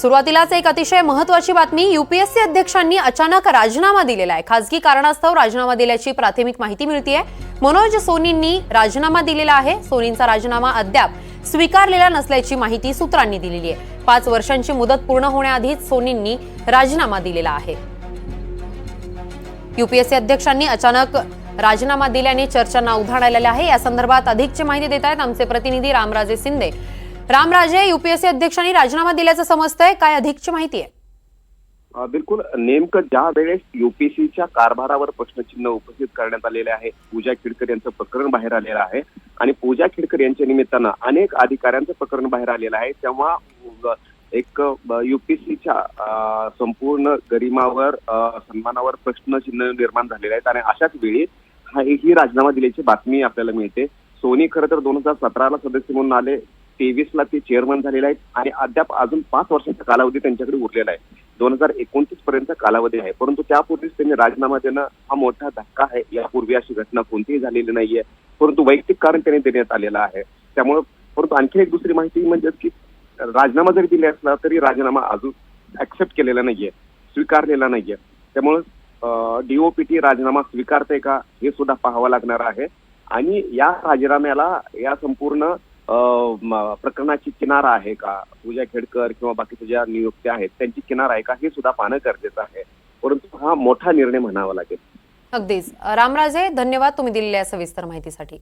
सुरुवातीलाच एक अतिशय महत्त्वाची बातमी, यूपीएससी अध्यक्षांनी अचानक राजीनामा दिलेला आहे। खासगी कारणास्तव राजीनामा दिल्याची प्राथमिक माहिती मिळतेय। मनोज सोनींनी राजीनामा दिलेला आहे। सोनींचा राजीनामा अद्याप स्वीकारलेला नसल्याची माहिती सूत्रांनी दिलेली आहे। 5 वर्षांची मुदत पूर्ण होण्याआधीच सोनींनी राजीनामा दिलेला आहे। यूपीएससी अध्यक्षांनी अचानक राजीनामा दिल्याने चर्चांना उधाण आलेले आहे। या संदर्भात अधिकची माहिती देत आहेत आमचे प्रतिनिधी रामराजे शिंदे। रामराजे, यूपीएससी अध्यक्षांनी राजीनामा दिल्याचं समजतंय, काय अधिकची माहिती आहे? बिलकुल, नेमकं ज्या वेळेस यूपीएससीच्या कारभारावर प्रश्नचिन्ह उपस्थित करण्यात आलेले आहे, पूजा खिडकर यांचं प्रकरण बाहेर आलेलं आहे आणि पूजा खिडकर यांच्या निमित्तानं अनेक अधिकाऱ्यांचं प्रकरण बाहेर आलेलं आहे, तेव्हा एक यूपीएससीच्या संपूर्ण गरिमावर सन्मानावर प्रश्नचिन्ह निर्माण झालेले आहेत आणि अशाच वेळी ही राजीनामा दिल्याची बातमी आपल्याला मिळते। सोनी खरं तर 2017ला सदस्य म्हणून आले, 23ला ते चेअरमन झालेले आहेत आणि अद्याप अजून 5 वर्षाचा कालावधी त्यांच्याकडे उरलेला आहे। 2029 पर्यंत कालावधी आहे, परंतु त्यापूर्वीच त्यांनी राजीनामा देणं हा मोठा धक्का आहे। यापूर्वी अशी घटना कोणतीही झालेली नाहीये, परंतु वैयक्तिक कारण त्यांनी देण्यात आलेलं आहे। त्यामुळे परंतु आणखी एक दुसरी माहिती म्हणजे की राजीनामा जरी दिला असला तरी राजीनामा अजून ऍक्सेप्ट केलेला नाहीये, स्वीकारलेला नाहीये। त्यामुळे डीओपीटी राजीनामा स्वीकारते का हे सुद्धा पाहावं लागणार आहे आणि या राजीनाम्याला या संपूर्ण प्रकरणाची किनार आहे का, पूजा खेडकर किंवा बाकीच्या ज्या नियुक्त्या आहेत त्यांची किनार आहे का हे सुद्धा पाहणं गरजेचं आहे, परंतु हा मोठा निर्णय म्हणावा लागेल। अगदीच रामराजे, धन्यवाद तुम्ही दिलेल्या सविस्तर माहितीसाठी।